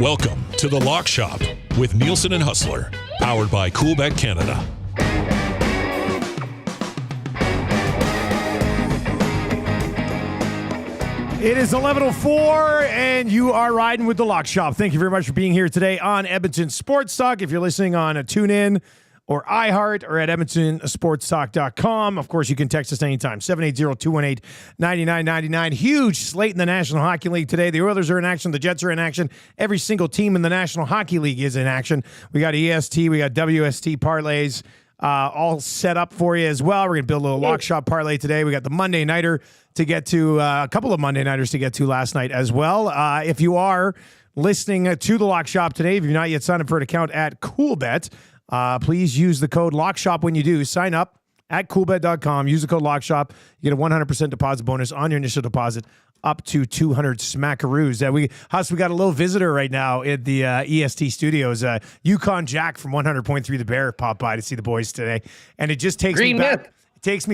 Welcome to the Lock Shop with Nielson and Hustler, powered by Coolbet Canada. It is 11:04, and you are riding with the Lock Shop. Thank you very much for being here today on Edmonton Sports Talk. If you're listening on a TuneIn or iHeart or at edmontonsportstalk.com, of course, you can text us anytime, 780-218-9999. Huge slate in the National Hockey League today. The Oilers are in action. The Jets are in action. Every single team in the National Hockey League is in action. We got EST, we got WST parlays all set up for you as well. We're going to build a little Lock Shop parlay today. We got the Monday Nighter to get to, a couple of Monday Nighters to get to last night as well. If you are listening to the Lock Shop today, if you've not yet signed up for an account at Coolbet, please use the code LOCKSHOP when you do. Sign up at coolbet.com. Use the code LOCKSHOP. You get a 100% deposit bonus on your initial deposit up to 200 smackaroos. We got a little visitor right now at the EST studios. Yukon Jack from 100.3 The Bear popped by to see the boys today. And it just takes me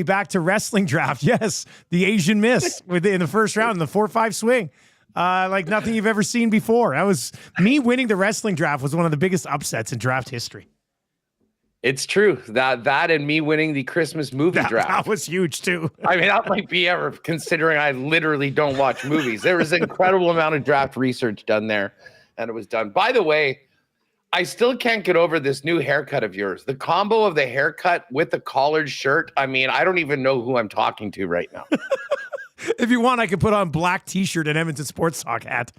back to wrestling draft. Yes, the Asian Miss in the first round in the 4-5 swing. Like nothing you've ever seen before. That was me winning the wrestling draft was one of the biggest upsets in draft history. It's true. That and me winning the Christmas movie draft. That was huge too. I mean, that might be ever, considering I literally don't watch movies. There was an incredible amount of draft research done there, and it was done. By the way, I still can't get over this new haircut of yours. The combo of the haircut with the collared shirt. I mean, I don't even know who I'm talking to right now. If you want, I could put on black T-shirt and Edmonton Sports Talk hat.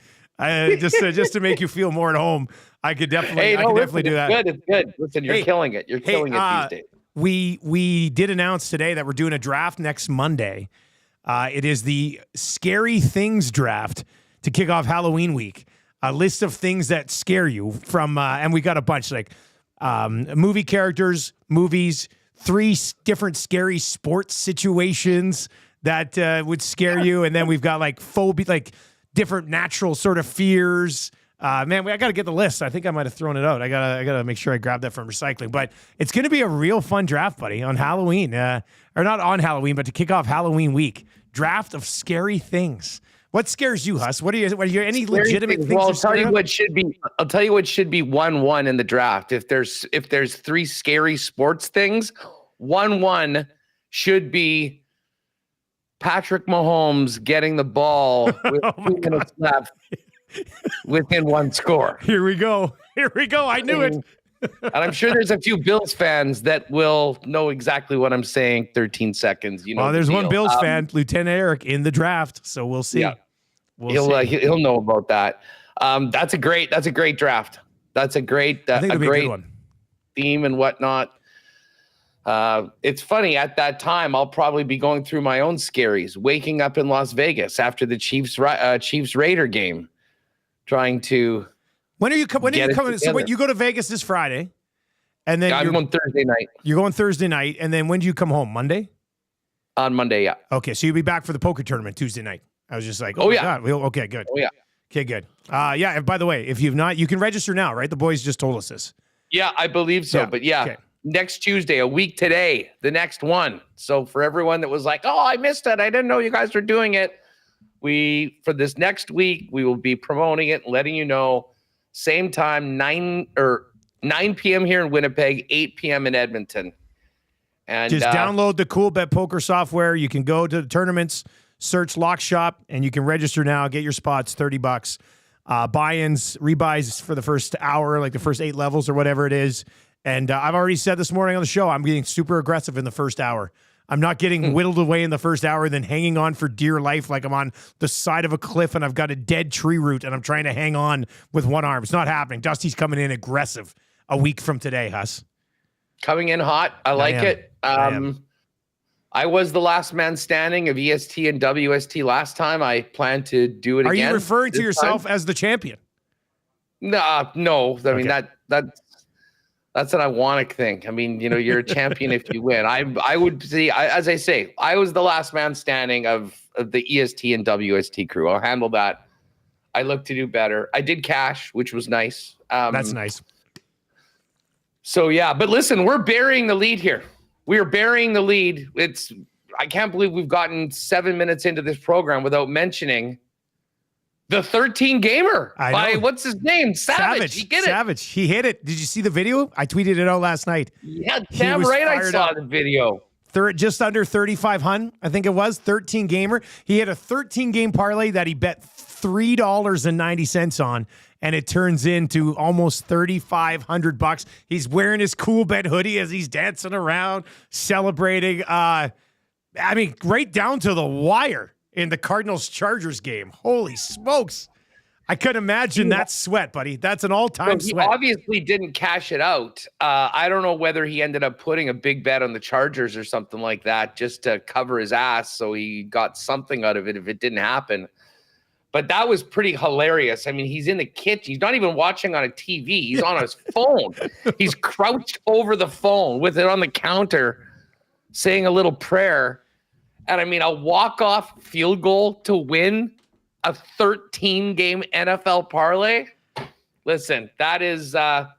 Just to make you feel more at home. I could definitely, do that. It's good. Listen, you're killing it. You're killing it these days. We did announce today that we're doing a draft next Monday. It is the Scary Things draft to kick off Halloween week. A list of things that scare you from, and we got a bunch like movie characters, movies, 3 different scary sports situations that would scare you, and then we've got like phobia, like different natural sort of fears. Man, I got to get the list. I think I might have thrown it out. I gotta make sure I grab that from recycling. But it's going to be a real fun draft, buddy, on Halloween, or not on Halloween, but to kick off Halloween week. Draft of scary things. What scares you, Huss? What are you any scary legitimate things? Well, I'll tell you what should be 1-1 in the draft. If there's 3 scary sports things, 1-1 should be Patrick Mahomes getting the ball with 2 minutes left within 1 score. Here we go. I knew it. And I'm sure there's a few Bills fans that will know exactly what I'm saying. 13 seconds. You know. Well, there's one Bills fan, Lieutenant Eric, in the draft. So we'll see. Yeah. He'll know about that. That's a great draft. That's a great great one. Theme and whatnot. It's funny, at that time, I'll probably be going through my own scaries, waking up in Las Vegas after the Chiefs Raider game, trying to. When are you coming? So when you go to Vegas this Friday, and then I'm going Thursday night. You're going Thursday night, and then when do you come home? Monday? On Monday, yeah. Okay, so you'll be back for the poker tournament Tuesday night. I was just like, oh yeah. God. Okay, good. Oh yeah. Okay, good. Yeah. And by the way, if you've not, you can register now, right? The boys just told us this. Yeah, I believe so. Yeah. But yeah. Okay. Next Tuesday, a week today, the next one. So for everyone that was like, oh, I missed it, I didn't know you guys were doing it. For this next week, we will be promoting it, letting you know. Same time, 9 p.m. here in Winnipeg, 8 p.m. in Edmonton. And just download the Coolbet poker software. You can go to the tournaments, search Lock Shop, and you can register now. Get your spots, $30. Buy-ins, rebuys for the first hour, like the first 8 levels or whatever it is. And I've already said this morning on the show, I'm getting super aggressive in the first hour. I'm not getting whittled away in the first hour and then hanging on for dear life like I'm on the side of a cliff and I've got a dead tree root and I'm trying to hang on with one arm. It's not happening. Dusty's coming in aggressive a week from today, Huss. Coming in hot. I like it. I was the last man standing of EST and WST last time. I plan to do it again. Are you referring to yourself as the champion? No. I mean, that's an ironic thing. I mean, you're a champion if you win. I would say, as I say, I was the last man standing of the EST and WST crew. I'll handle that. I look to do better. I did cash, which was nice. That's nice. So yeah, but listen, we're burying the lead here. We are burying the lead. I can't believe we've gotten 7 minutes into this program without mentioning The 13 gamer by what's his name? Savage. He did it. Savage. He hit it. Did you see the video? I tweeted it out last night. Yeah, damn right. I saw the video. Just under 3,500, I think it was. 13 gamer. He had a 13 game parlay that he bet $3.90 on, and it turns into almost $3,500. He's wearing his Coolbet hoodie as he's dancing around, celebrating. Right down to the wire in the Cardinals-Chargers game. Holy smokes. I couldn't imagine that sweat, buddy. That's an all-time sweat. He obviously didn't cash it out. I don't know whether he ended up putting a big bet on the Chargers or something like that just to cover his ass so he got something out of it if it didn't happen. But that was pretty hilarious. I mean, he's in the kitchen. He's not even watching on a TV. He's on his phone. He's crouched over the phone with it on the counter saying a little prayer. And I mean, a walk-off field goal to win a 13-game NFL parlay. Listen, that is that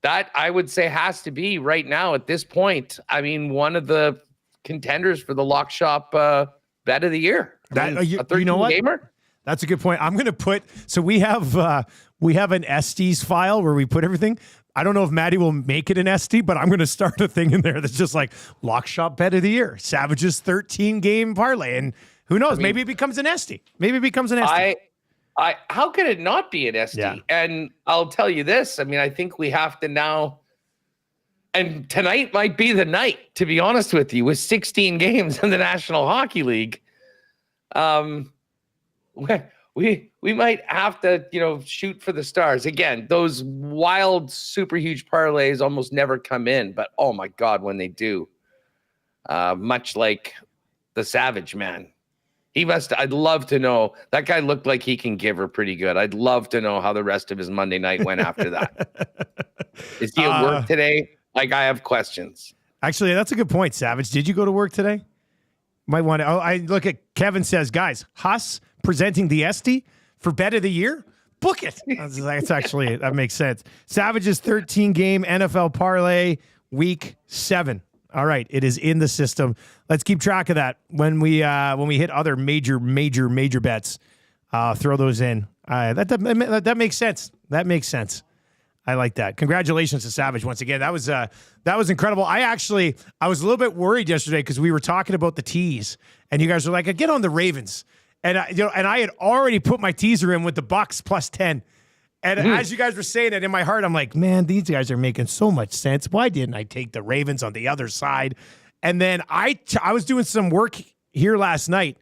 I would say has to be right now at this point. I mean, one of the contenders for the Lock Shop bet of the year. A 13-gamer. That's a good point. I'm going to put. So we have an Estes file where we put everything. I don't know if Maddie will make it an SD, but I'm going to start a thing in there that's just like Lock Shop bet of the year, Savage's 13-game parlay, and who knows? Maybe it becomes an SD. How could it not be an SD? Yeah. And I'll tell you this. I mean, I think we have to now, and tonight might be the night, to be honest with you, with 16 games in the National Hockey League. We might have to, shoot for the stars. Again, those wild, super huge parlays almost never come in, but oh my God, when they do, much like the Savage man. I'd love to know. That guy looked like he can give her pretty good. I'd love to know how the rest of his Monday night went after that. Is he at work today? Like, I have questions. Actually, that's a good point, Savage. Did you go to work today? Might want to. I look at Kevin says, guys, Huss presenting the SD for bet of the year. Book it. That's actually, that makes sense. Savage's 13-game NFL parlay, week 7. All right, it is in the system. Let's keep track of that when we hit other major bets. Throw those in. That makes sense. That makes sense. I like that. Congratulations to Savage once again. That was incredible. I was a little bit worried yesterday because we were talking about the teas, and you guys were like, "Get on the Ravens," and I had already put my teaser in with the Bucks plus 10. And as you guys were saying it, in my heart, I'm like, man, these guys are making so much sense. Why didn't I take the Ravens on the other side? And then I was doing some work here last night,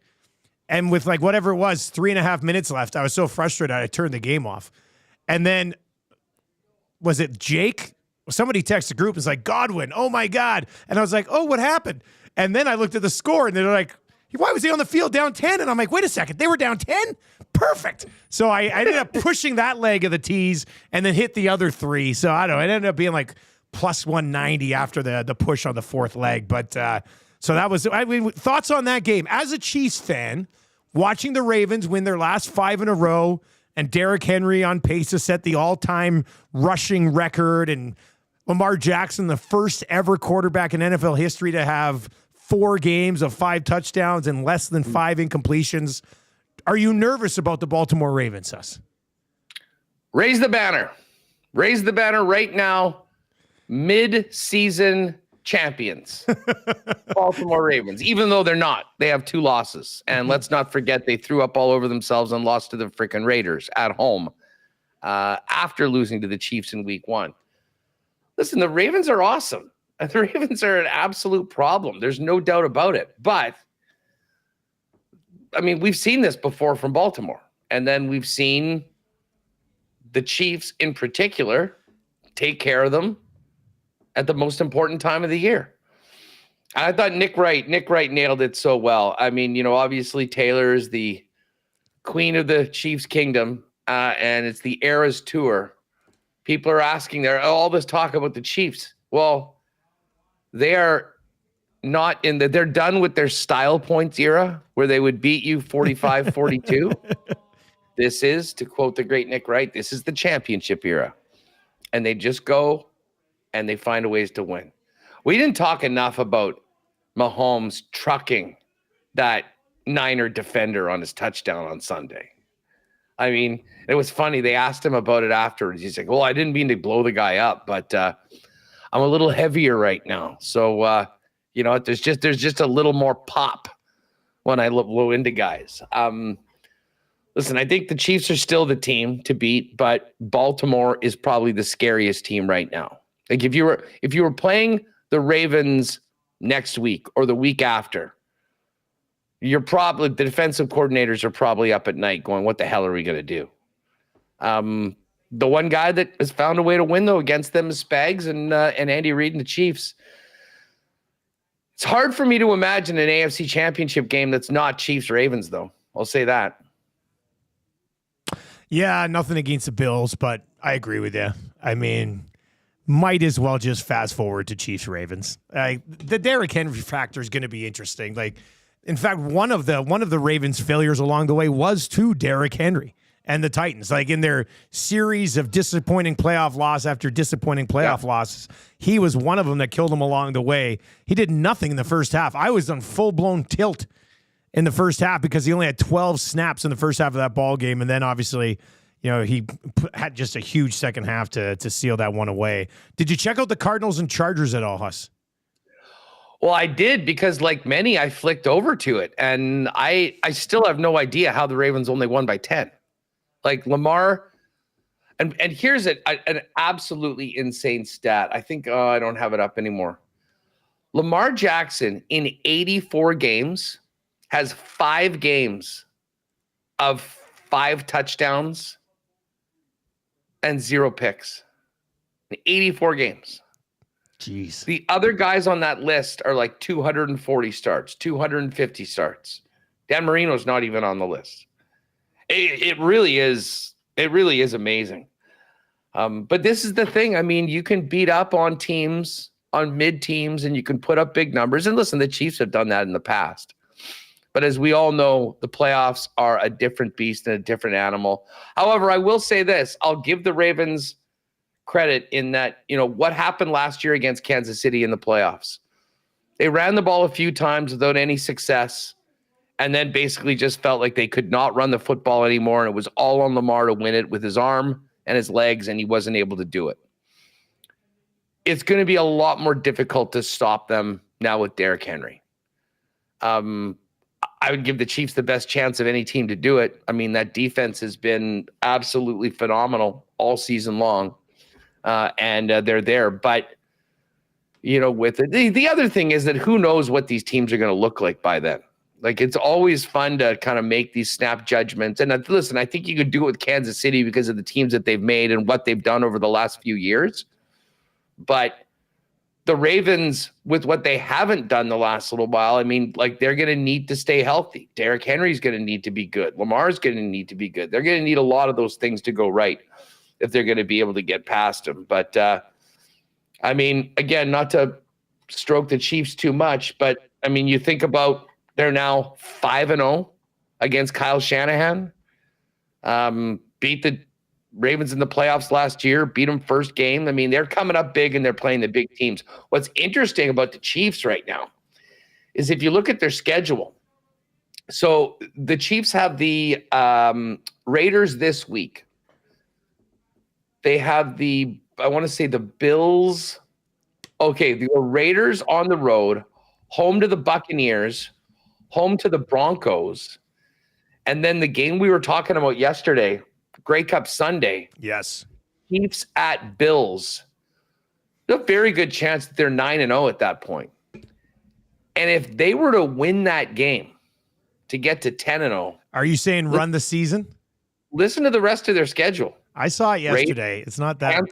and with like whatever it was, 3.5 minutes left, I was so frustrated I turned the game off. And then, was it Jake? Somebody texted the group and was like, Godwin, oh my God. And I was like, oh, what happened? And then I looked at the score, and they're like, why was he on the field down 10? And I'm like, wait a second, they were down 10? Perfect. So I ended up pushing that leg of the tees and then hit the other 3. So I don't know. It ended up being like plus 190 after the push on the 4th leg. But so that was, thoughts on that game. As a Chiefs fan, watching the Ravens win their last 5 in a row and Derrick Henry on pace to set the all-time rushing record, and Lamar Jackson, the first ever quarterback in NFL history to have 4 games of 5 touchdowns and less than 5 incompletions. Are you nervous about the Baltimore Ravens, Sus? Raise the banner. Raise the banner right now. Mid-season champions. Baltimore Ravens. Even though they're not. They have 2 losses. And let's not forget they threw up all over themselves and lost to the freaking Raiders at home after losing to the Chiefs in week 1. Listen, the Ravens are awesome. The Ravens are an absolute problem. There's no doubt about it. But, I mean, we've seen this before from Baltimore. And then we've seen the Chiefs in particular take care of them at the most important time of the year. I thought Nick Wright nailed it so well. I mean, obviously Taylor is the queen of the Chiefs kingdom, and it's the Eras Tour. People are asking there, all this talk about the Chiefs. Well, they are not they're done with their style points era where they would beat you 45-42. This is, to quote the great Nick Wright, this is the championship era. And they just go and they find ways to win. We didn't talk enough about Mahomes trucking that Niner defender on his touchdown on Sunday. I mean, it was funny. They asked him about it afterwards. He's like, well, I didn't mean to blow the guy up, but I'm a little heavier right now. So, there's just a little more pop when I blow into guys. Listen, I think the Chiefs are still the team to beat, but Baltimore is probably the scariest team right now. Like if you were playing the Ravens next week or the week after, the defensive coordinators are probably up at night going, what the hell are we going to do? The one guy that has found a way to win, though, against them is Spags and Andy Reid and the Chiefs. It's hard for me to imagine an AFC championship game that's not Chiefs-Ravens, though. I'll say that. Yeah, nothing against the Bills, but I agree with you. I mean, might as well just fast forward to Chiefs-Ravens. The Derrick Henry factor is going to be interesting. Like, in fact, one of the Ravens' failures along the way was to Derrick Henry and the Titans. Like in their series of disappointing playoff loss after disappointing playoff losses, he was one of them that killed them along the way. He did nothing in the first half. I was on full-blown tilt in the first half because he only had 12 snaps in the first half of that ball game, and then obviously, he had just a huge second half to seal that one away. Did you check out the Cardinals and Chargers at all, Huss? Well, I did because, like many, I flicked over to it, and I still have no idea how the Ravens only won by 10. Like Lamar, and here's an absolutely insane stat. I think I don't have it up anymore. Lamar Jackson in 84 games has 5 games of 5 touchdowns and 0 picks. 84 games. Jeez. The other guys on that list are like 240 starts, 250 starts. Dan Marino's not even on the list. It really is amazing. But this is the thing. I mean, you can beat up on teams, on mid teams, and you can put up big numbers. And listen, the Chiefs have done that in the past. But as we all know, the playoffs are a different beast and a different animal. However, I will say this. I'll give the Ravens credit in that, what happened last year against Kansas City in the playoffs. They ran the ball a few times without any success and then basically just felt like they could not run the football anymore, and it was all on Lamar to win it with his arm and his legs, and he wasn't able to do it. It's going to be a lot more difficult to stop them now with Derrick Henry. I would give the Chiefs the best chance of any team to do it. I mean, that defense has been absolutely phenomenal all season long, and they're there. But, with it, the other thing is that who knows what these teams are going to look like by then. Like, it's always fun to kind of make these snap judgments. And listen, I think you could do it with Kansas City because of the teams that they've made and what they've done over the last few years. But the Ravens, with what they haven't done the last little while, I mean, like, they're going to need to stay healthy. Derrick Henry's going to need to be good. Lamar's going to need to be good. They're going to need a lot of those things to go right if they're going to be able to get past them. But, I mean, again, not to stroke the Chiefs too much, but, I mean, you think about they're now 5-0 against Kyle Shanahan. Beat the Ravens in the playoffs last year, beat them first game. I mean, they're coming up big and they're playing the big teams. What's interesting about the Chiefs right now is if you look at their schedule. So the Chiefs have the Raiders this week. They have the Bills. Okay, the Raiders on the road, home to the Buccaneers, home to the Broncos, and then the game we were talking about yesterday, Grey Cup Sunday. Yes. Chiefs at Bills. There's a very good chance that they're 9-0 at that point. And if they were to win that game to get to 10-0. Are you saying run the season? Listen to the rest of their schedule. I saw it yesterday. It's not that.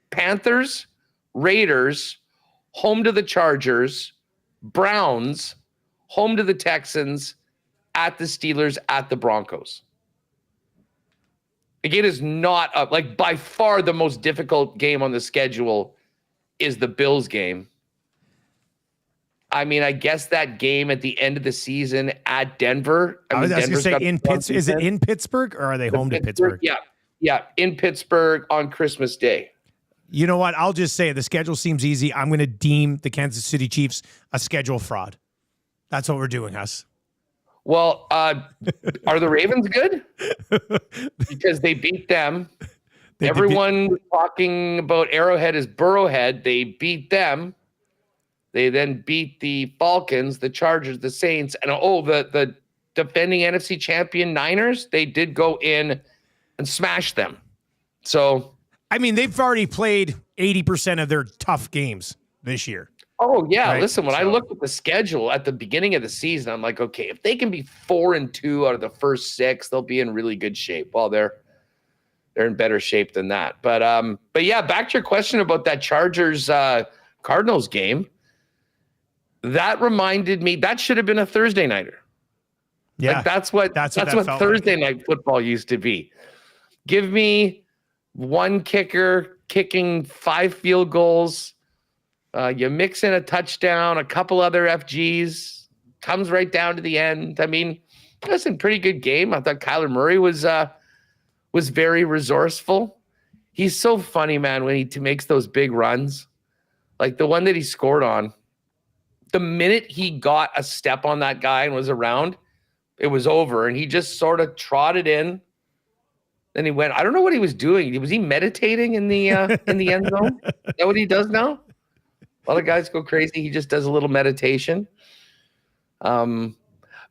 Panthers, Raiders, home to the Chargers, Browns, home to the Texans, at the Steelers, at the Broncos. Again, is not up. Like, by far the most difficult game on the schedule is the Bills game. I mean, I guess that game at the end of the season at Denver. I was going to say in Pittsburgh. Is it in Pittsburgh or are they home to Pittsburgh? Yeah, in Pittsburgh on Christmas Day. You know what? I'll just say the schedule seems easy. I'm going to deem the Kansas City Chiefs a schedule fraud. That's what we're doing, Huss. Well, are the Ravens good? Because they beat them. Everyone was talking about Arrowhead as Burrowhead. They beat them. They then beat the Falcons, the Chargers, the Saints, and the defending NFC champion Niners. They did go in and smash them. So, I mean, they've already played 80% of their tough games this year. Oh yeah, right? Listen, when I looked at the schedule at the beginning of the season, I'm like, okay, if they can be 4-2 out of the first 6, they'll be in really good shape. Well, they're in better shape than that. But yeah, back to your question about that Chargers Cardinals game. That reminded me that should have been a Thursday nighter. Yeah, like that's what Thursday night football used to be. Give me one kicker kicking 5 field goals. You mix in a touchdown, a couple other FGs, comes right down to the end. I mean, listen, pretty good game. I thought Kyler Murray was very resourceful. He's so funny, man, when he makes those big runs. Like the one that he scored on. The minute he got a step on that guy and was around, it was over. And he just sort of trotted in. Then he went, I don't know what he was doing. Was he meditating in the end zone? Is that what he does now? A lot of guys go crazy. He just does a little meditation. But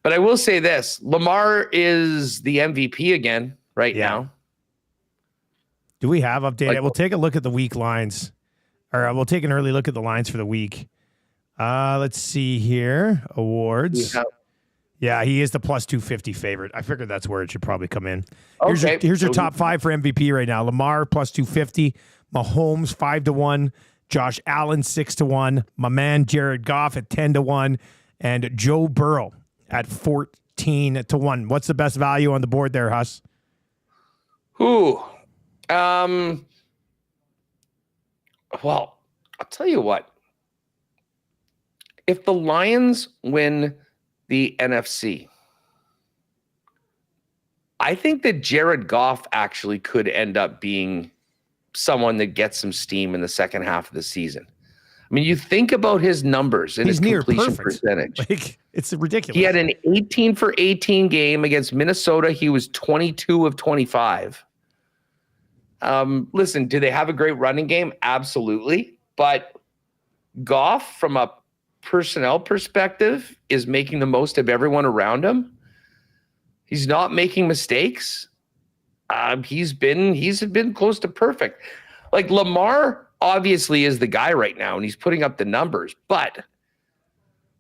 I will say this. Lamar is the MVP again now. Do we have updated? We'll take a look at the week lines. Or we'll take an early look at the lines for the week. Let's see here. Awards. Yeah, he is the plus 250 favorite. I figured that's where it should probably come in. Here's your top 5 for MVP right now. Lamar plus 250. Mahomes 5-1. Josh Allen 6-1. My man Jared Goff at 10-1. And Joe Burrow at 14-1. What's the best value on the board there, Huss? Well, I'll tell you what. If the Lions win the NFC, I think that Jared Goff actually could end up being someone that gets some steam in the second half of the season. I mean, you think about his numbers and his completion percentage. Like, it's ridiculous. He had an 18 for 18 game against Minnesota. He was 22 of 25. Listen, do they have a great running game? Absolutely. But Goff, from a personnel perspective, is making the most of everyone around him. He's not making mistakes. He's been close to perfect. Like Lamar obviously is the guy right now, and he's putting up the numbers, but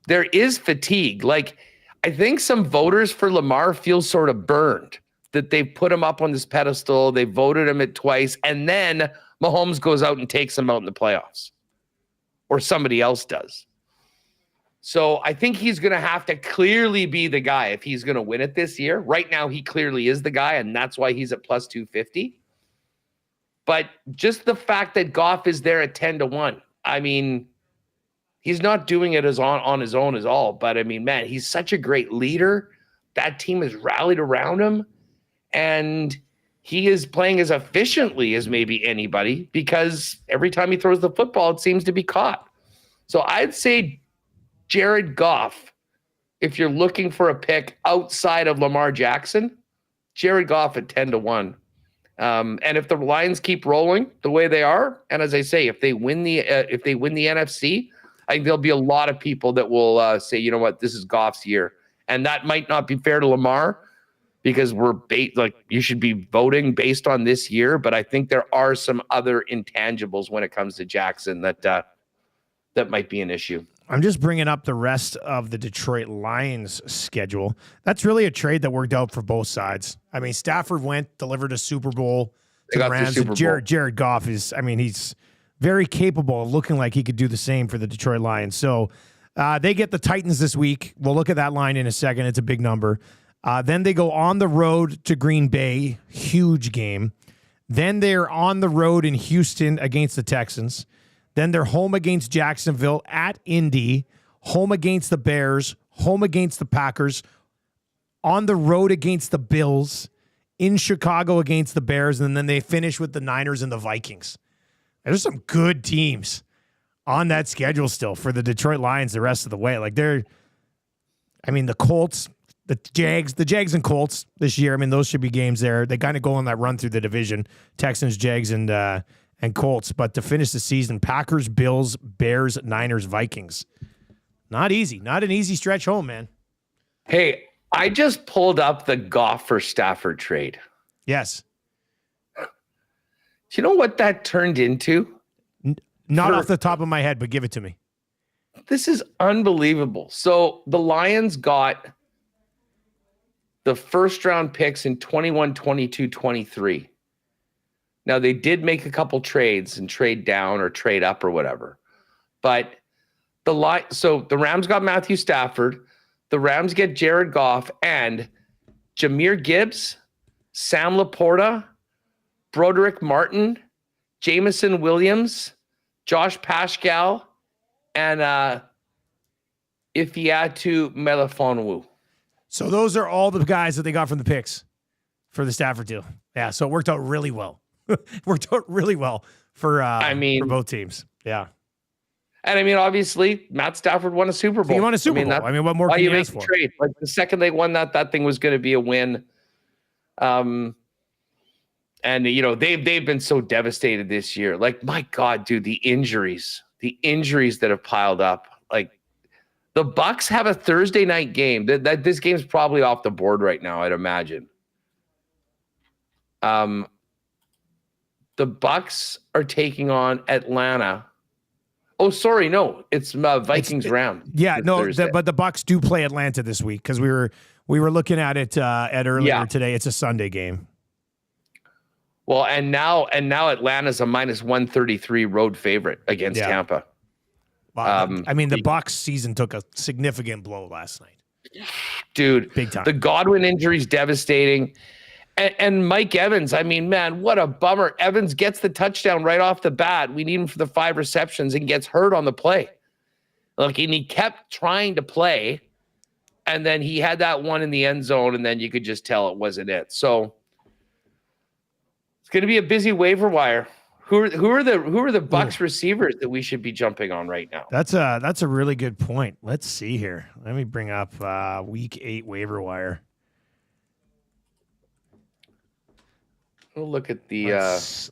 there is fatigue. Like I think some voters for Lamar feel sort of burned that they put him up on this pedestal. They voted him at twice, and then Mahomes goes out and takes him out in the playoffs, or somebody else does. So I think he's going to have to clearly be the guy if he's going to win it this year. Right now, he clearly is the guy, and that's why he's at plus 250. But just the fact that Goff is there at 10-1, I mean, he's not doing it on his own at all. But, I mean, man, he's such a great leader. That team has rallied around him, and he is playing as efficiently as maybe anybody because every time he throws the football, it seems to be caught. So I'd say Jared Goff, if you're looking for a pick outside of Lamar Jackson, Jared Goff at 10-1. And if the Lions keep rolling the way they are, and as I say, if they win the NFC, I think there'll be a lot of people that will say, you know what, this is Goff's year, and that might not be fair to Lamar because you should be voting based on this year. But I think there are some other intangibles when it comes to Jackson that might be an issue. I'm just bringing up the rest of the Detroit Lions schedule. That's really a trade that worked out for both sides. I mean, Stafford delivered a Super Bowl to the Rams. Jared Goff he's very capable of looking like he could do the same for the Detroit Lions. So they get the Titans this week. We'll look at that line in a second. It's a big number. Then they go on the road to Green Bay. Huge game. Then they're on the road in Houston against the Texans. Then they're home against Jacksonville, at Indy, home against the Bears, home against the Packers, on the road against the Bills, in Chicago against the Bears, and then they finish with the Niners and the Vikings. There's some good teams on that schedule still for the Detroit Lions the rest of the way. Like the Colts, The Jags and Colts this year. I mean, those should be games there. They kind of go on that run through the division. Texans, Jags, and Colts. But to finish the season, Packers, Bills, Bears, Niners, Vikings. Not easy. Not an easy stretch home, man. Hey, I just pulled up the Goff for Stafford trade. Yes. Do you know what that turned into? Not off the top of my head, but give it to me. This is unbelievable. So the Lions got the first round picks in 21, 22, 23. Now they did make a couple trades and trade down or trade up or whatever. But so the Rams got Matthew Stafford, the Rams get Jared Goff and Jahmyr Gibbs, Sam Laporta, Broderick Martin, Jameson Williams, Josh Paschal, and Ifeatu Melifonwu. So those are all the guys that they got from the picks for the Stafford deal. Yeah, so it worked out really well. For both teams. Yeah. And I mean, obviously, Matt Stafford won a Super Bowl. He won a Super Bowl. I mean, what more can you ask for? Trade? Like the second they won that thing was going to be a win. And they've been so devastated this year. Like, my God, dude, the injuries that have piled up. Like, the Bucks have a Thursday night game. That this game's probably off the board right now, I'd imagine. The Bucks are taking on Atlanta. Oh, sorry, no, it's Vikings Rams. Yeah, no, but the Bucks do play Atlanta this week because we were looking at it earlier today. It's a Sunday game. Well, and now Atlanta's a -133 road favorite against Tampa. The Bucks season took a significant blow last night. Dude, big time. The Godwin injury is devastating. And Mike Evans, I mean, man, what a bummer. Evans gets the touchdown right off the bat. We need him for the 5 receptions and gets hurt on the play. Like, and he kept trying to play, and then he had that one in the end zone, and then you could just tell it wasn't it. So it's going to be a busy waiver wire. Who are the Bucks receivers that we should be jumping on right now? That's a really good point. Let's see here. Let me bring up Week 8 waiver wire. We'll look at the.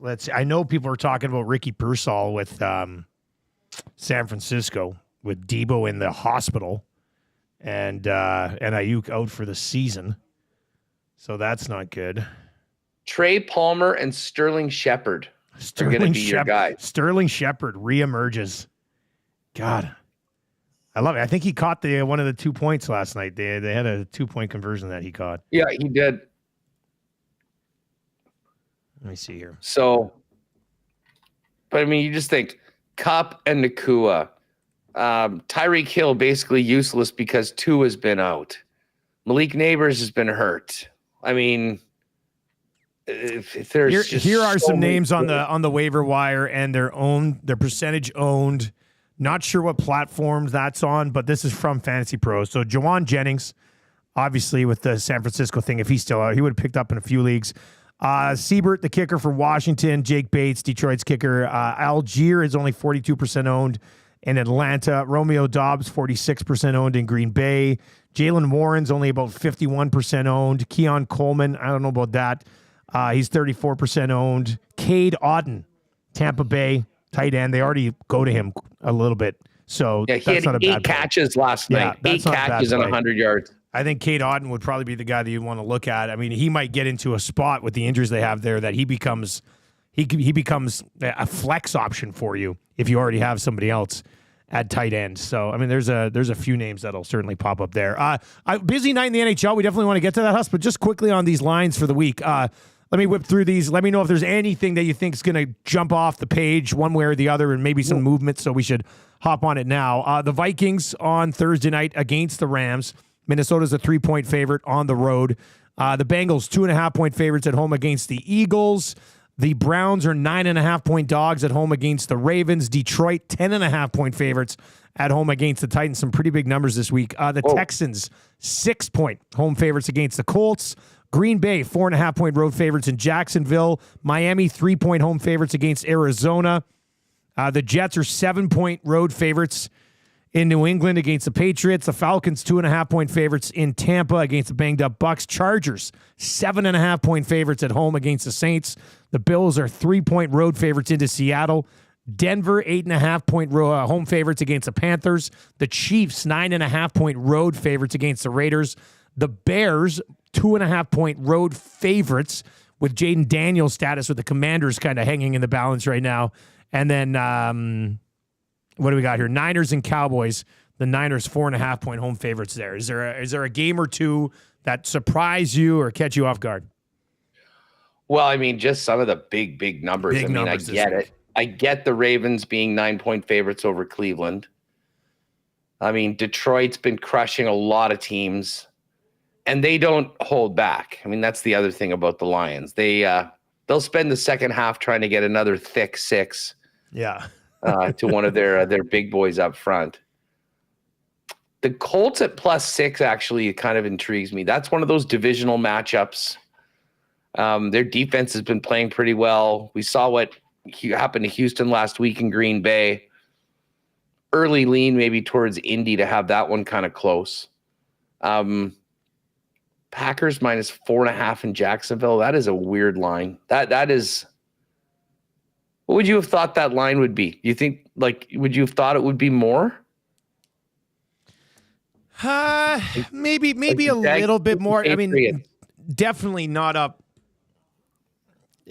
Let's. I know people are talking about Ricky Pearsall with San Francisco with Debo in the hospital, and Ayuk out for the season, so that's not good. Trey Palmer and Sterling Shepard are going to be your guys. Sterling Shepard reemerges. God, I love it. I think he caught one of the 2 points last night. They had a 2-point conversion that he caught. Yeah, he did. Let me see here. So, but I mean, you just think Kupp and Nakua, Tyreek Hill basically useless because Tua has been out. Malik Neighbors has been hurt. I mean, if there's here are some names on the waiver wire, and they're percentage owned. Not sure what platforms that's on, but this is from Fantasy Pros. So Jawan Jennings, obviously with the San Francisco thing, if he's still out, he would have picked up in a few leagues. Siebert, the kicker for Washington. Jake Bates, Detroit's kicker. Algier is only 42% owned in Atlanta. Romeo Dobbs, 46% owned in Green Bay. Jalen Warren's only about 51% owned. Keon Coleman, I don't know about that. He's 34% owned. Cade Otton, Tampa Bay, tight end. They already go to him a little bit. So yeah, he had 8 catches last night. 8 catches and 100 yards. I think Cade Otton would probably be the guy that you want to look at. I mean, he might get into a spot with the injuries they have there that he becomes a flex option for you if you already have somebody else at tight end. So, I mean, there's a few names that'll certainly pop up there. Busy night in the NHL. We definitely want to get to that, Huss, but just quickly on these lines for the week. Let me whip through these. Let me know if there's anything that you think is going to jump off the page one way or the other and maybe some movement, so we should hop on it now. The Vikings on Thursday night against the Rams. Minnesota's a 3-point favorite on the road. The Bengals, 2.5-point favorites at home against the Eagles. The Browns are 9.5-point dogs at home against the Ravens. Detroit, 10.5-point favorites at home against the Titans. Some pretty big numbers this week. The Texans, 6-point home favorites against the Colts. Green Bay, 4.5-point road favorites in Jacksonville. Miami, 3-point home favorites against Arizona. The Jets are 7-point road favorites in New England against the Patriots. The Falcons 2.5-point favorites in Tampa against the banged up Bucks. Chargers 7.5-point favorites at home against the Saints. The Bills are 3-point road favorites into Seattle. Denver 8.5-point home favorites against the Panthers. The Chiefs 9.5-point road favorites against the Raiders. The Bears 2.5-point road favorites with Jaden Daniels' status with the Commanders kind of hanging in the balance right now. And then what do we got here? Niners and Cowboys. The Niners 4.5-point home favorites there. Is there a game or two that surprise you or catch you off guard? Well, I mean, just some of the big numbers. I get it. I get the Ravens being 9-point favorites over Cleveland. I mean, Detroit's been crushing a lot of teams, and they don't hold back. I mean, that's the other thing about the Lions. They'll spend the second half trying to get another thick 6. Yeah. To one of their big boys up front. The Colts at +6 actually kind of intrigues me. That's one of those divisional matchups. Their defense has been playing pretty well. We saw what happened to Houston last week in Green Bay. Early lean maybe towards Indy to have that one kind of close. Packers -4.5 in Jacksonville. That is a weird line. That is. What would you have thought that line would be? You think, would you have thought it would be more? Maybe a little bit more. I mean, definitely not up.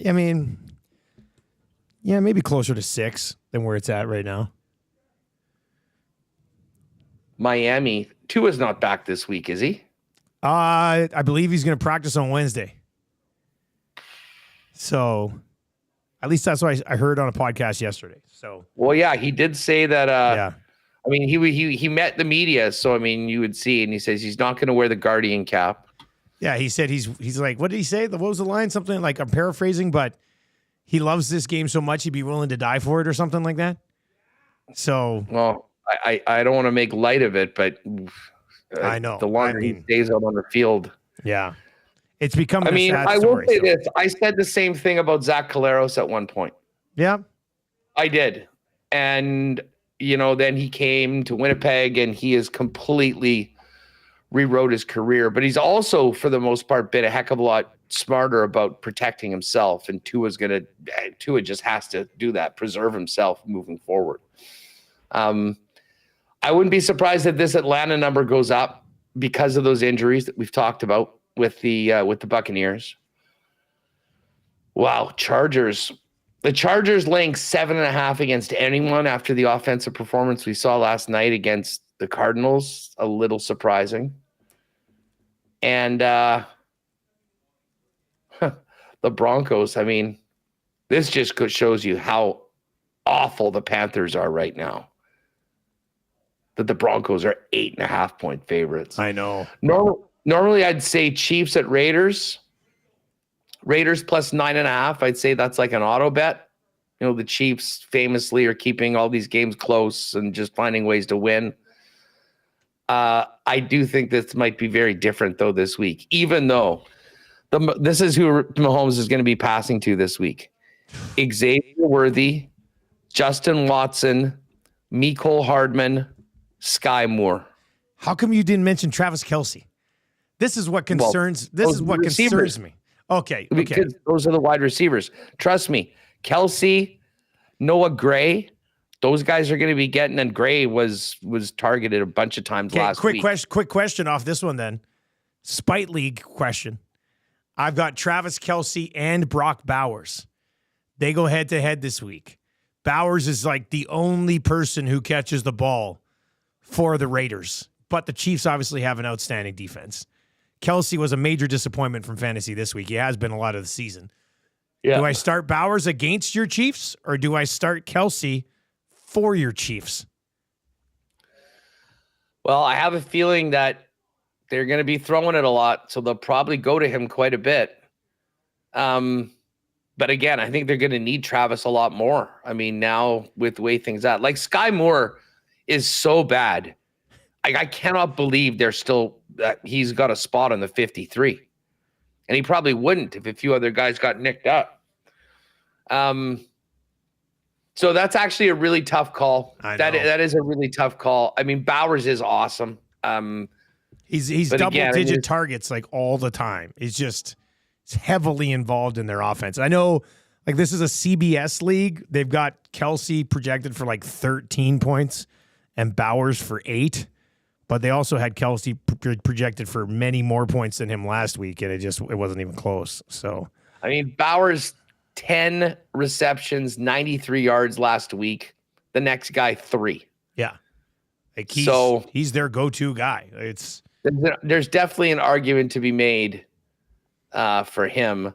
I mean, yeah, maybe closer to 6 than where it's at right now. Miami, Tua's not back this week, is he? I believe he's going to practice on Wednesday. So, at least that's what I heard on a podcast yesterday. So, well, yeah, he did say that. Yeah. I mean, he met the media, so I mean, you would see, and he says he's not going to wear the Guardian cap. Yeah, he said he's like, what did he say? What was the line? Something like, I'm paraphrasing, but he loves this game so much he'd be willing to die for it or something like that. So, well, I don't want to make light of it, but I know the longer he stays out on the field, yeah, it's becoming. I mean, a sad I story, will say this: I said the same thing about Zach Caleros at one point. Yeah, I did, and then he came to Winnipeg, and he has completely rewrote his career. But he's also, for the most part, been a heck of a lot smarter about protecting himself. And Tua just has to do that, preserve himself moving forward. I wouldn't be surprised if this Atlanta number goes up because of those injuries that we've talked about with the Buccaneers. Wow, Chargers. The Chargers laying 7.5 against anyone after the offensive performance we saw last night against the Cardinals, a little surprising. And the Broncos, I mean, this just shows you how awful the Panthers are right now. That the Broncos are 8.5-point favorites. I know. Normally I'd say Chiefs at Raiders. Raiders +9.5. I'd say that's like an auto bet. The Chiefs famously are keeping all these games close and just finding ways to win. I do think this might be very different, though, this week, even though this is who Mahomes is going to be passing to this week. Xavier Worthy, Justin Watson, Mecole Hardman, Sky Moore. How come you didn't mention Travis Kelce? This is what concerns. Concerns me. Okay. Because those are the wide receivers. Trust me, Kelce, Noah Gray, those guys are going to be getting. And Gray was targeted a bunch of times last week. Quick question off this one then. Spite League question. I've got Travis Kelce and Brock Bowers. They go head to head this week. Bowers is like the only person who catches the ball for the Raiders, but the Chiefs obviously have an outstanding defense. Kelce was a major disappointment from fantasy this week. He has been a lot of the season. Yeah. Do I start Bowers against your Chiefs, or do I start Kelce for your Chiefs? Well, I have a feeling that they're going to be throwing it a lot, so they'll probably go to him quite a bit. But again, I think they're going to need Travis a lot more. I mean, now with the way things are, like Sky Moore is so bad. I cannot believe they're still he's got a spot on the 53, and he probably wouldn't if a few other guys got nicked up. So that's actually a really tough call. That is a really tough call. I mean, Bowers is awesome. He's double-digit targets like all the time. He's heavily involved in their offense. I know, like, this is a CBS league. They've got Kelsey projected for like 13 points and Bowers for 8. But they also had Kelsey projected for many more points than him last week, and it wasn't even close. So, I mean, Bowers 10 receptions, 93 yards last week. The next guy 3. Yeah, like he's their go-to guy. There's definitely an argument to be made for him,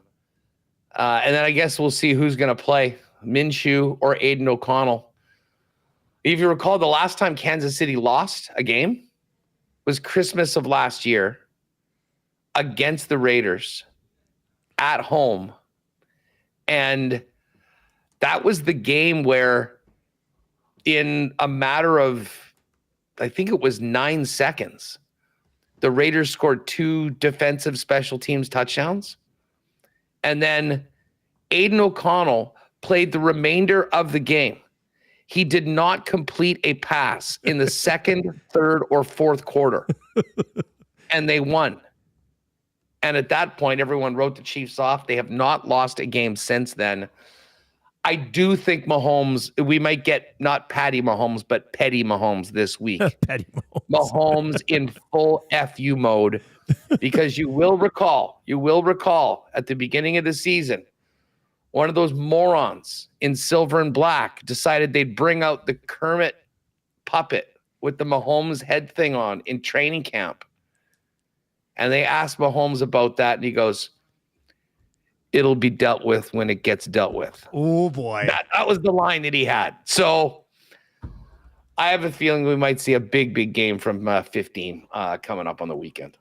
and then I guess we'll see who's going to play, Minshew or Aiden O'Connell. If you recall, the last time Kansas City lost a game was Christmas of last year against the Raiders at home. And that was the game where in a matter of, I think it was 9 seconds, the Raiders scored 2 defensive special teams touchdowns. And then Aiden O'Connell played the remainder of the game. He did not complete a pass in the second, third, or fourth quarter. And they won. And at that point, everyone wrote the Chiefs off. They have not lost a game since then. I do think Mahomes, we might get not Patty Mahomes, but Petty Mahomes this week. Petty Mahomes. Mahomes in full FU mode. Because you will recall at the beginning of the season, one of those morons in silver and black decided they'd bring out the Kermit puppet with the Mahomes head thing on in training camp. And they asked Mahomes about that, and he goes, "It'll be dealt with when it gets dealt with." Oh, boy. That was the line that he had. So I have a feeling we might see a big game from 15 coming up on the weekend.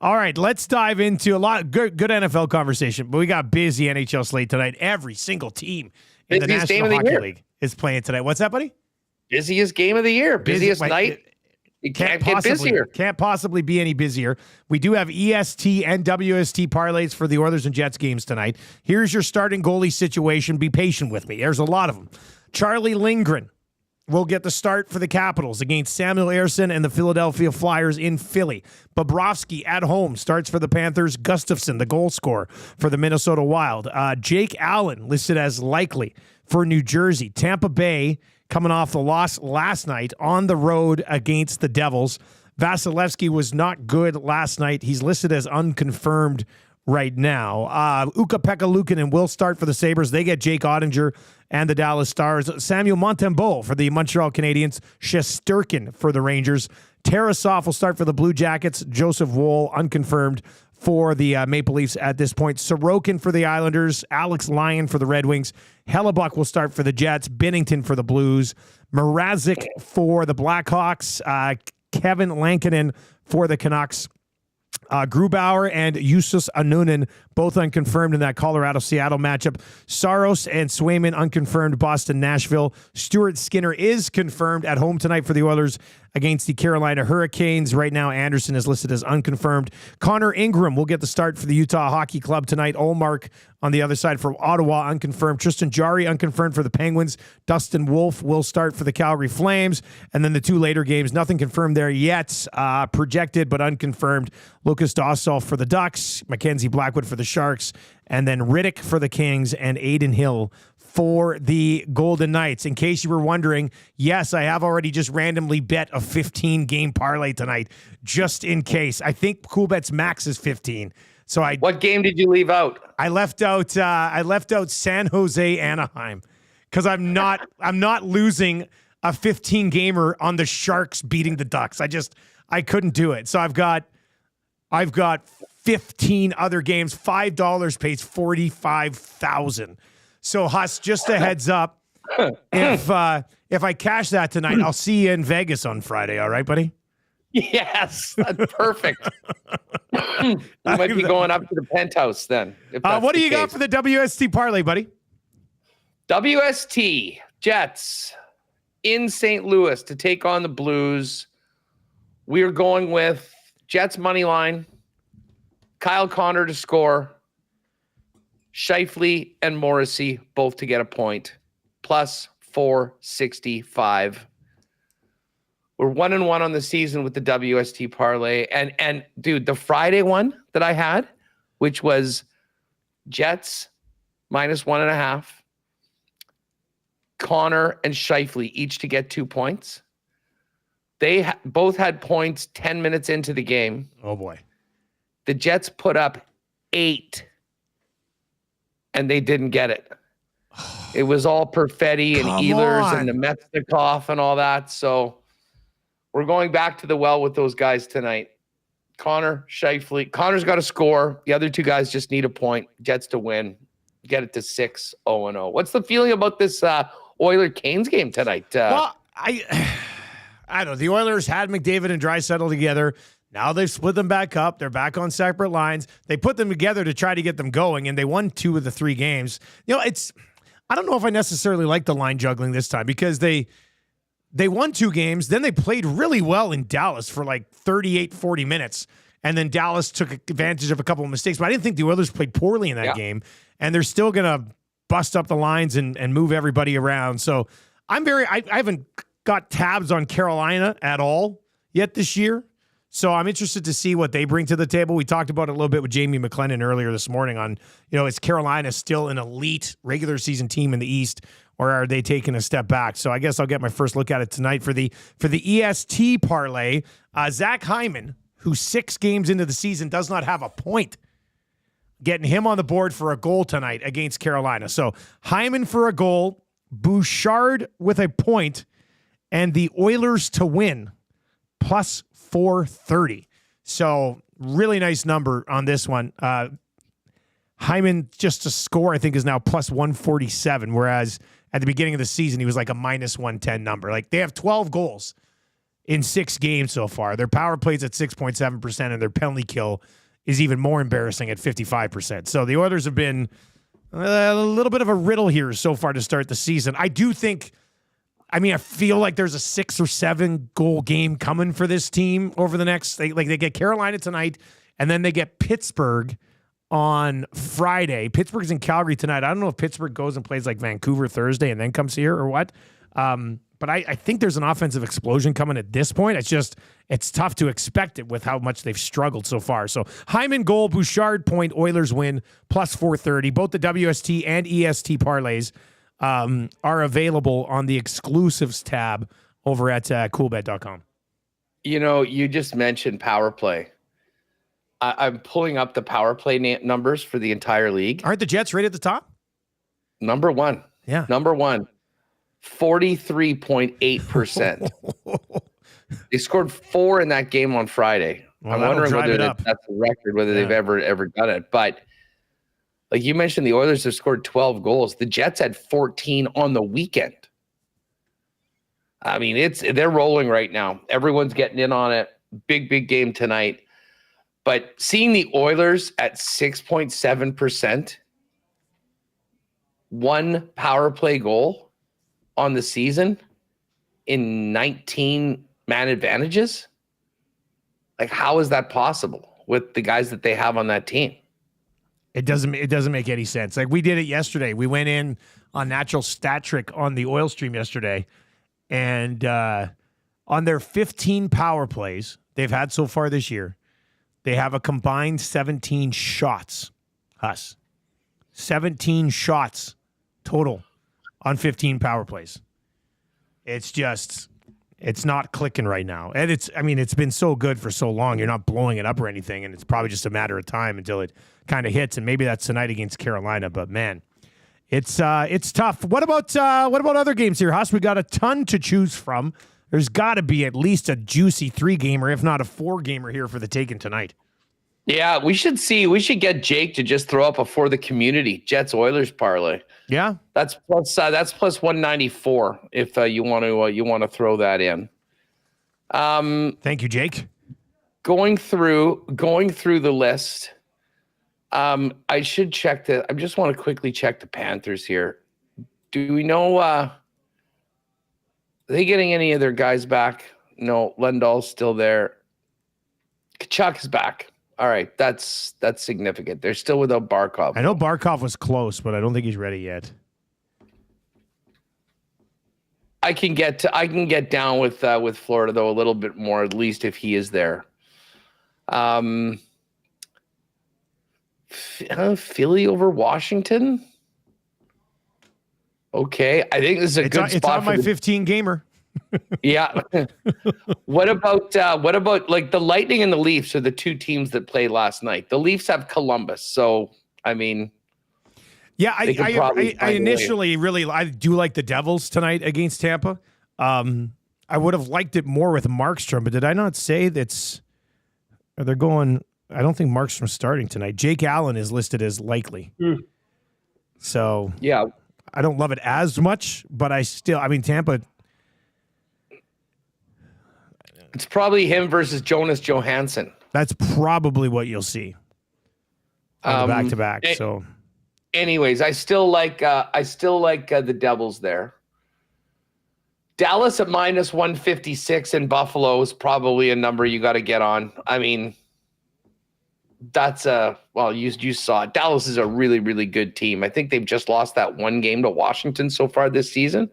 All right, let's dive into a lot of good NFL conversation, but we got busy NHL slate tonight. Every single team in the National Hockey League is playing tonight. What's that, buddy? Busiest game of the year. Busiest night. It can't get busier. Can't possibly be any busier. We do have EST and WST parlays for the Oilers and Jets games tonight. Here's your starting goalie situation. Be patient with me. There's a lot of them. Charlie Lindgren will get the start for the Capitals against Samuel Ersson and the Philadelphia Flyers in Philly. Bobrovsky at home starts for the Panthers. Gustafsson, the goal scorer for the Minnesota Wild. Jake Allen listed as likely for New Jersey. Tampa Bay coming off the loss last night on the road against the Devils. Vasilevsky was not good last night. He's listed as unconfirmed right now. Ukko-Pekka Luukkonen will start for the Sabres. They get Jake Ottinger and the Dallas Stars. Samuel Montembeault for the Montreal Canadiens. Shesterkin for the Rangers. Tarasov will start for the Blue Jackets. Joseph Woll, unconfirmed for the Maple Leafs at this point. Sorokin for the Islanders. Alex Lyon for the Red Wings. Hellebuck will start for the Jets. Binnington for the Blues. Mrazek for the Blackhawks. Kevin Lankinen for the Canucks. Grubauer and Justus Annunen, both unconfirmed in that Colorado-Seattle matchup. Saros and Swayman unconfirmed, Boston-Nashville. Stuart Skinner is confirmed at home tonight for the Oilers against the Carolina Hurricanes. Right now, Anderson is listed as unconfirmed. Connor Ingram will get the start for the Utah Hockey Club tonight. Ullmark on the other side for Ottawa, unconfirmed. Tristan Jarry, unconfirmed for the Penguins. Dustin Wolf will start for the Calgary Flames. And then the 2 later games, nothing confirmed there yet. Projected but unconfirmed. Lucas Dostal for the Ducks. Mackenzie Blackwood for the Sharks. And then Riddick for the Kings and Aiden Hill for the Golden Knights. In case you were wondering, yes, I have already just randomly bet a 15-game parlay tonight, just in case. I think Coolbet's max is 15. So what game did you leave out? I left out San Jose Anaheim because I'm not losing a 15-gamer on the Sharks beating the Ducks. I couldn't do it. So I've got 15 other games. $5 pays $45,000. So Huss, just a heads up, if I cash that tonight, I'll see you in Vegas on Friday. All right, buddy? Yes, that's perfect. You might be going up to the penthouse then. What do you got for the WST parlay, buddy? WST Jets in St. Louis to take on the Blues. We are going with Jets money line, Kyle Connor to score, Scheifele and Morrissey both to get a point, plus 465. We're 1-1 on the season with the WST parlay. And dude, the Friday one that I had, which was Jets -1.5, Connor and Scheifele each to get 2 points. They both had points 10 minutes into the game. Oh, boy. The Jets put up 8, and they didn't get it. It was all Perfetti and Ehlers and the Metzdikoff and all that. So we're going back to the well with those guys tonight. Connor, Scheifele. Connor's got to score. The other two guys just need a point. Jets to win. Get it to 6-0-0. What's the feeling about this Oilers-Canes game tonight? Well, I don't know. The Oilers had McDavid and Draisaitl together. Now they've split them back up. They're back on separate lines. They put them together to try to get them going, and they won 2 of the 3 games. You know, I don't know if I necessarily like the line juggling this time because they won 2 games. Then they played really well in Dallas for like 38, 40 minutes. And then Dallas took advantage of a couple of mistakes. But I didn't think the Oilers played poorly in that game. And they're still going to bust up the lines and move everybody around. So I haven't got tabs on Carolina at all yet this year. So I'm interested to see what they bring to the table. We talked about it a little bit with Jamie McLennan earlier this morning on, is Carolina still an elite regular season team in the East, or are they taking a step back? So I guess I'll get my first look at it tonight for the EST parlay. Zach Hyman, who 6 games into the season does not have a point, getting him on the board for a goal tonight against Carolina. So Hyman for a goal, Bouchard with a point, and the Oilers to win plus 430. So really nice number on this one. Hyman just to score, I think, is now plus 147, whereas at the beginning of the season, he was like a minus 110 number. Like, they have 12 goals in 6 games so far. Their power play's at 6.7%, and their penalty kill is even more embarrassing at 55%. So the Oilers have been a little bit of a riddle here so far to start the season. I feel like there's a 6 or 7 goal game coming for this team over the next. They get Carolina tonight, and then they get Pittsburgh on Friday. Pittsburgh's in Calgary tonight. I don't know if Pittsburgh goes and plays like Vancouver Thursday and then comes here or what. But I think there's an offensive explosion coming at this point. It's tough to expect it with how much they've struggled so far. So Hyman goal, Bouchard point, Oilers win, plus 430. Both the WST and EST parlays are available on the exclusives tab over at Coolbet.com. You just mentioned power play. I'm pulling up the power play numbers for the entire league. Aren't the Jets right at the top? Number 1. Yeah. Number 1. 43.8%. They scored 4 in that game on Friday. Well, I'm wondering whether that's a record, whether they've ever done it. But like you mentioned, the Oilers have scored 12 goals. The Jets had 14 on the weekend. I mean, they're rolling right now. Everyone's getting in on it. Big game tonight. But seeing the Oilers at 6.7%, 1 power play goal on the season in 19 man advantages, like, how is that possible with the guys that they have on that team? It doesn't make any sense. Like, we did it yesterday. We went in on Natural Stat Trick on the oil stream yesterday, and on their 15 power plays they've had so far this year, they have a combined 17 shots. 17 shots total on 15 power plays. It's not clicking right now. And it's been so good for so long. You're not blowing it up or anything, and it's probably just a matter of time until it kind of hits, and maybe that's tonight against Carolina. But man, it's tough. What about other games here, Huss? We got a ton to choose from. There's got to be at least a juicy 3-gamer, if not a 4-gamer here for the taking tonight. Yeah, we should get Jake to just throw up a for the community Jets Oilers parlay. Yeah, that's plus 194 if you want to throw that in. Thank you, Jake. Going through the list. I should check I just want to quickly check the Panthers here. Do we know are they getting any of their guys back? No, Lundall's still there. Kachuk is back. All right, that's significant. They're still without Barkov. I know Barkov was close, but I don't think he's ready yet. I can get down with Florida though a little bit more, at least if he is there. Philly over Washington. Okay, I think this is a good spot. It's on my 15 gamer. Yeah. What about like the Lightning and the Leafs are the two teams that played last night. The Leafs have Columbus, so I mean, yeah, I initially I do like the Devils tonight against Tampa. I would have liked it more with Markstrom, but did I not say they're going? I don't think Markstrom's starting tonight. Jake Allen is listed as likely. So yeah, I don't love it as much, but Tampa. It's probably him versus Jonas Johansson. That's probably what you'll see on the back-to-back. So, anyways, I still like the Devils there. Dallas at minus 156 in Buffalo is probably a number you got to get on. I mean, that's you saw it. Dallas is a really, really good team. I think they've just lost that one game to Washington so far this season.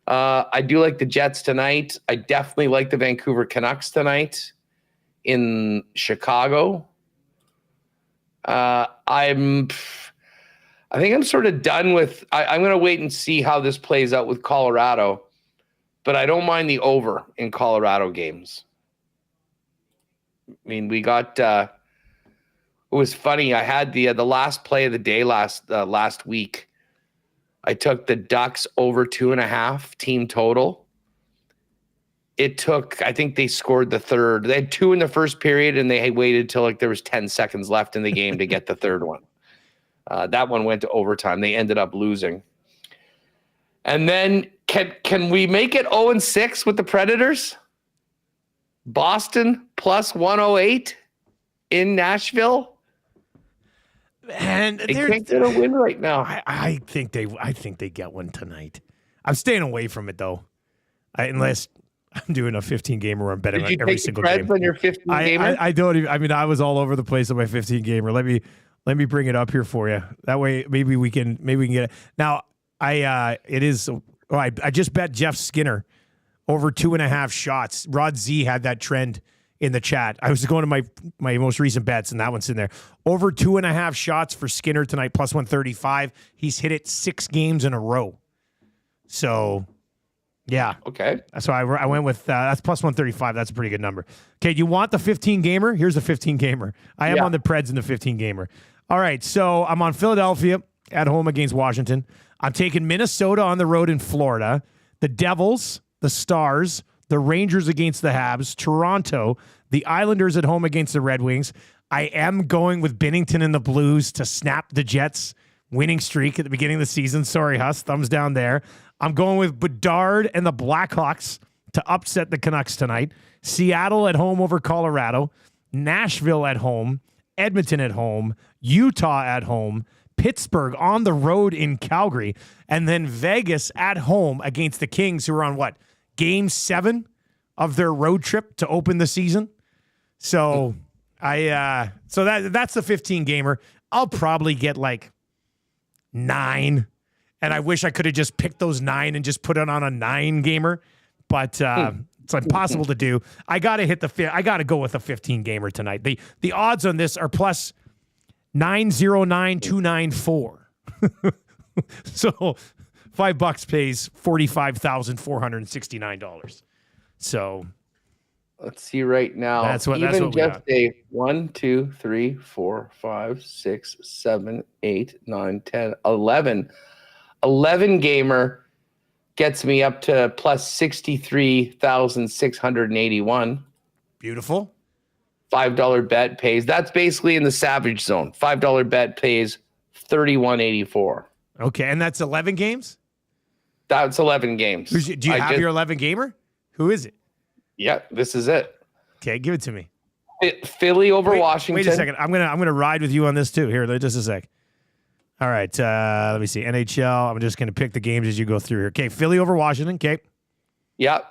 I do like the Jets tonight. I definitely like the Vancouver Canucks tonight in Chicago. I think I'm sort of done with. I'm going to wait and see how this plays out with Colorado, but I don't mind the over in Colorado games. I mean, we got. It was funny. I had the last play of the day last week. I took the Ducks over 2.5 team total. It took, I think they scored the third. They had 2 in the first period, and they had waited till like there was 10 seconds left in the game to get the third one. That one went to overtime. They ended up losing. And then can we make it 0-6 with the Predators? Boston plus 108 in Nashville. And they can't get a win right now. I think they get one tonight. I'm staying away from it though, unless I'm doing a 15 gamer where I'm betting on every single game. On your 15 gamer? I don't even. I mean, I was all over the place on my 15 gamer. Let me bring it up here for you. That way, maybe we can get it. Now, I just bet Jeff Skinner over 2.5 shots. Rod Z had that trend in the chat. I was going to my most recent bets, and that one's in there. Over 2.5 shots for Skinner tonight, plus 135. He's hit it 6 games in a row. So, yeah. Okay. So I went with that's plus 135. That's a pretty good number. Okay, you want the 15 gamer? Here's the 15 gamer. I am on the Preds in the 15 gamer. All right, so I'm on Philadelphia at home against Washington. I'm taking Minnesota on the road in Florida. The Devils, the Stars, the Rangers against the Habs, Toronto, the Islanders at home against the Red Wings. I am going with Binnington and the Blues to snap the Jets' winning streak at the beginning of the season. Sorry, Huss, thumbs down there. I'm going with Bedard and the Blackhawks to upset the Canucks tonight. Seattle at home over Colorado. Nashville at home. Edmonton at home. Utah at home. Pittsburgh on the road in Calgary. And then Vegas at home against the Kings, who are on what? Game 7 of their road trip to open the season. So that's the 15 gamer. I'll probably get like 9, and I wish I could have just picked those 9 and just put it on a 9 gamer, but it's impossible to do. I got to go with a 15 gamer tonight. The odds on this are plus 909294. So $5 pays $45,469. So let's see right now. That's what we got. A 1, 2, 3, 4, 5, 6, 7, 8, 9, 10, 11. 11 gamer gets me up to plus 63,681. Beautiful. $5 bet pays. That's basically in the savage zone. $5 bet pays 31.84. Okay, and that's 11 games? That's 11 games. Do you have your 11 gamer? Who is it? Yeah, this is it. Okay, give it to me. Philly over Washington. Wait a second. I'm gonna ride with you on this too. Here, just a sec. All right, let me see. NHL. I'm just gonna pick the games as you go through here. Okay, Philly over Washington. Okay. Yep.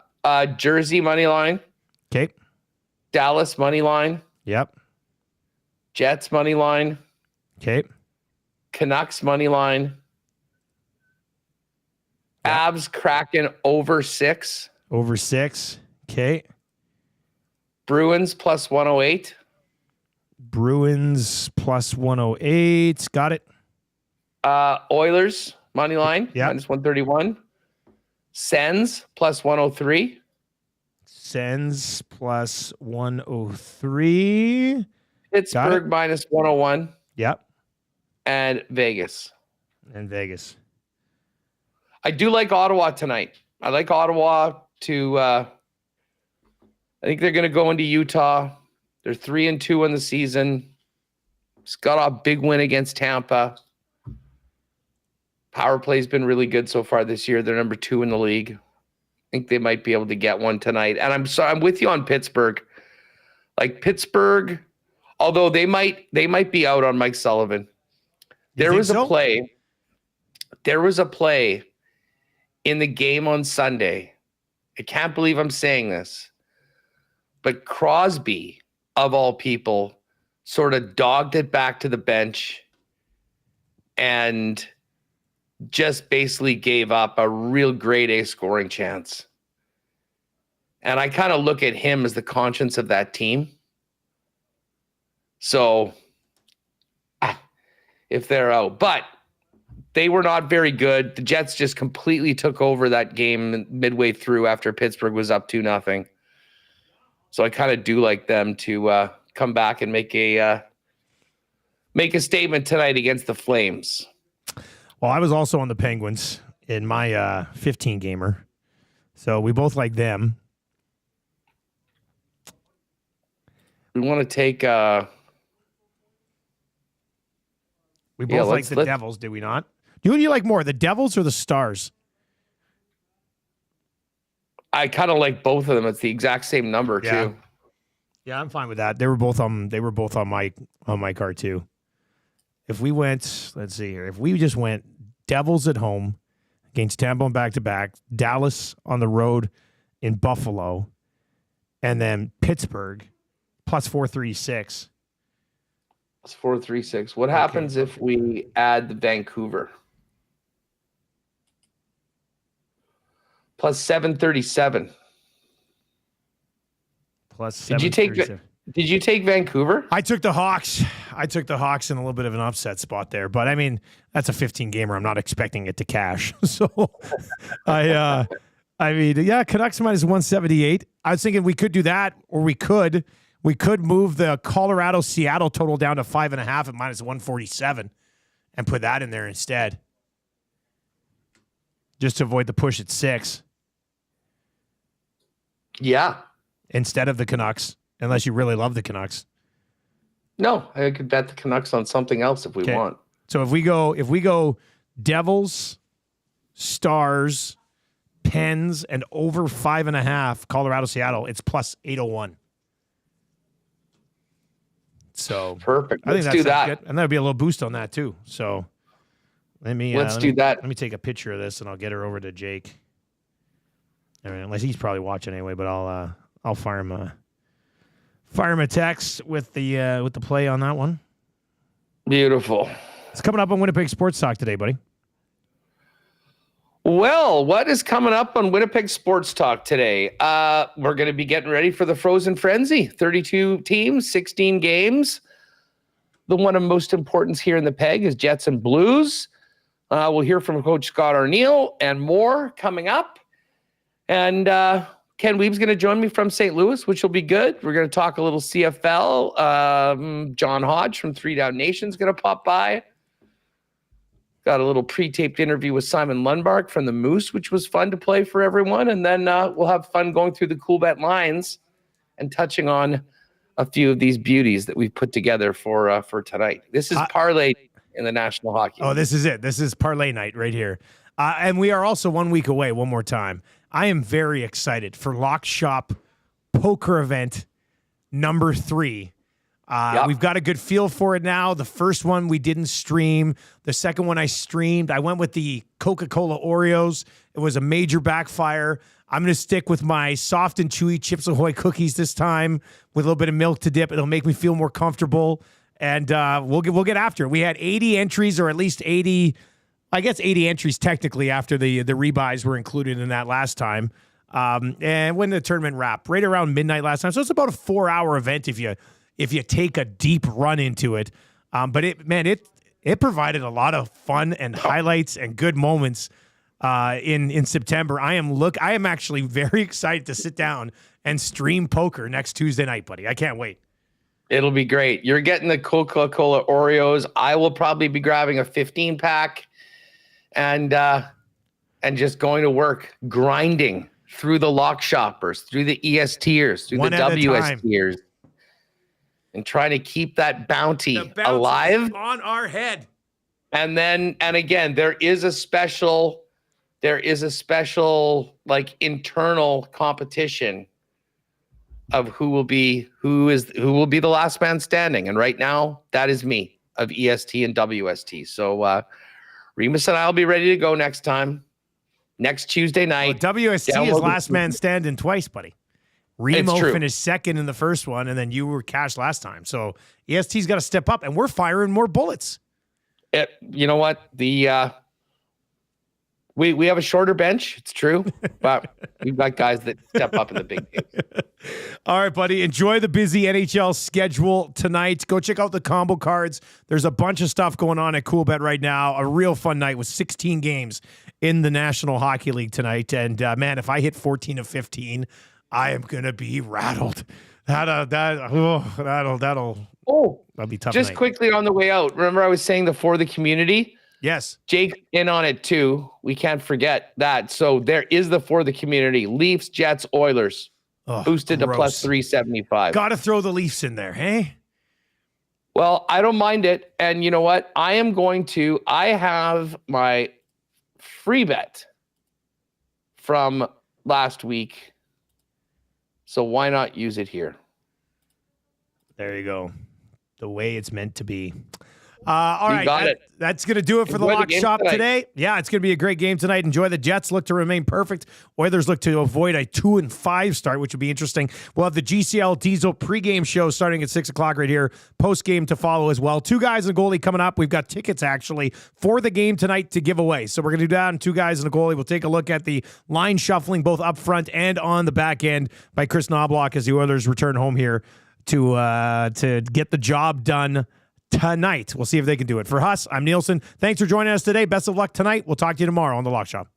Jersey money line. Okay. Dallas money line. Yep. Jets money line. Okay. Canucks money line. Abs Kraken over 6. Over 6. Okay. Bruins plus 108. Bruins plus 108. Got it. Oilers money line minus 131. Sens plus 103. Sens plus 103. Pittsburgh minus 101. Yep. And Vegas. I do like Ottawa tonight. I like Ottawa to I think they're going to go into Utah. They're 3-2 in the season. Just got a big win against Tampa. Power play's been really good so far this year. They're number 2 in the league. I think they might be able to get one tonight. And I'm with you on Pittsburgh. Like Pittsburgh, although they might be out on Mike Sullivan. There was a play in the game on Sunday. I can't believe I'm saying this, but Crosby, of all people, sort of dogged it back to the bench and just basically gave up a real grade A scoring chance. And I kind of look at him as the conscience of that team. So if they're out, but they were not very good. The Jets just completely took over that game midway through after Pittsburgh was up 2-0. So I kind of do like them to come back and make a statement tonight against the Flames. Well, I was also on the Penguins in my 15 gamer, so we both like them. We want to take. We both like the Devils, do we not? Who do you like more, the Devils or the Stars? I kind of like both of them. It's the exact same number too. Yeah, I'm fine with that. They were both on my card too. If we went, let's see here. If we just went Devils at home against Tampa on back-to-back, Dallas on the road in Buffalo, and then Pittsburgh plus 436. Plus 436. What happens if we add the Vancouver? Plus 737. Plus 737. Did you take Vancouver? I took the Hawks. I took the Hawks in a little bit of an upset spot there, but I mean, that's a 15 gamer. I'm not expecting it to cash. So I mean, Canucks minus 178. I was thinking we could do that, or we could move the Colorado-Seattle total down to 5.5 at minus 147 and put that in there instead. Just to avoid the push at 6. Yeah. Instead of the Canucks, unless you really love the Canucks. No, I could bet the Canucks on something else if we want. So if we go Devils, Stars, Pens, and over 5.5, Colorado, Seattle, it's plus 801. So perfect. I think let's do that. Good. And that'll be a little boost on that too. So let's do that. Let me take a picture of this and I'll get her over to Jake. I mean, unless he's probably watching anyway, but I'll fire him a text with the play on that one. Beautiful. It's coming up on Winnipeg Sports Talk today, buddy. Well, what is coming up on Winnipeg Sports Talk today? We're going to be getting ready for the Frozen Frenzy. 32 teams, 16 games. The one of most importance here in the Peg is Jets and Blues. We'll hear from Coach Scott Arniel and more coming up. And Ken Weeb's going to join me from St. Louis, which will be good. We're going to talk a little CFL. John Hodge from 3 Down Nation is going to pop by. Got a little pre-taped interview with Simon Lundbark from the Moose, which was fun to play for everyone. And then we'll have fun going through the Coolbet lines and touching on a few of these beauties that we've put together for tonight. This is parlay in the National Hockey League. Oh, this is it. This is parlay night right here. And we are also 1 week away, one more time. I am very excited for Lock Shop Poker Event number 3. We've got a good feel for it now. The first one we didn't stream. The second one I streamed. I went with the Coca-Cola Oreos. It was a major backfire. I'm going to stick with my soft and chewy Chips Ahoy cookies this time with a little bit of milk to dip. It'll make me feel more comfortable. And we'll get after it. We had 80 entries, or at least 80 I guess 80 entries technically after the rebuys were included in that last time. And when the tournament wrapped, right around midnight last time. So it's about a 4-hour event if you take a deep run into it. But it provided a lot of fun and highlights and good moments in September. I am actually very excited to sit down and stream poker next Tuesday night, buddy. I can't wait. It'll be great. You're getting the Coca-Cola Oreos. I will probably be grabbing a 15-pack and just going to work, grinding through the lock shoppers, through the ESTers, through the WSTers, and trying to keep that bounty alive on our head. And again, there is a special like internal competition of who will be the last man standing. And right now, that is me of EST and WST. So Remus and I will be ready to go next Tuesday night. Well, WST is last man standing twice, buddy. Remo finished second in the first one, and then you were cash last time. So EST's got to step up, and we're firing more bullets. You know what? We have a shorter bench. It's true, but we've got guys that step up in the big games. All right, buddy. Enjoy the busy NHL schedule tonight. Go check out the combo cards. There's a bunch of stuff going on at Coolbet right now. A real fun night with 16 games in the National Hockey League tonight. And man, if I hit 14 of 15, I am gonna be rattled. That'll be tough. Just quickly on the way out. Remember, I was saying the for the community. Yes. Jake's in on it too. We can't forget that. So there is the for the community. Leafs, Jets, Oilers. Boosted to plus 375. Got to throw the Leafs in there, hey? Well, I don't mind it. And you know what? I have my free bet from last week. So why not use it here? There you go. The way it's meant to be. All right. Got it. That's going to do it for the Lock Shop today. Yeah, it's going to be a great game tonight. Enjoy. The Jets look to remain perfect. Oilers look to avoid a 2-5 start, which would be interesting. We'll have the GCL Diesel pregame show starting at 6 o'clock right here. Postgame to follow as well. 2 guys and a goalie coming up. We've got tickets actually for the game tonight to give away. So we're going to do that on 2 guys and a goalie. We'll take a look at the line shuffling both up front and on the back end by Chris Knobloch as the Oilers return home here to get the job done tonight. We'll see if they can do it. For us, I'm Nielsen. Thanks for joining us today. Best of luck tonight. We'll talk to you tomorrow on The Lock Shop.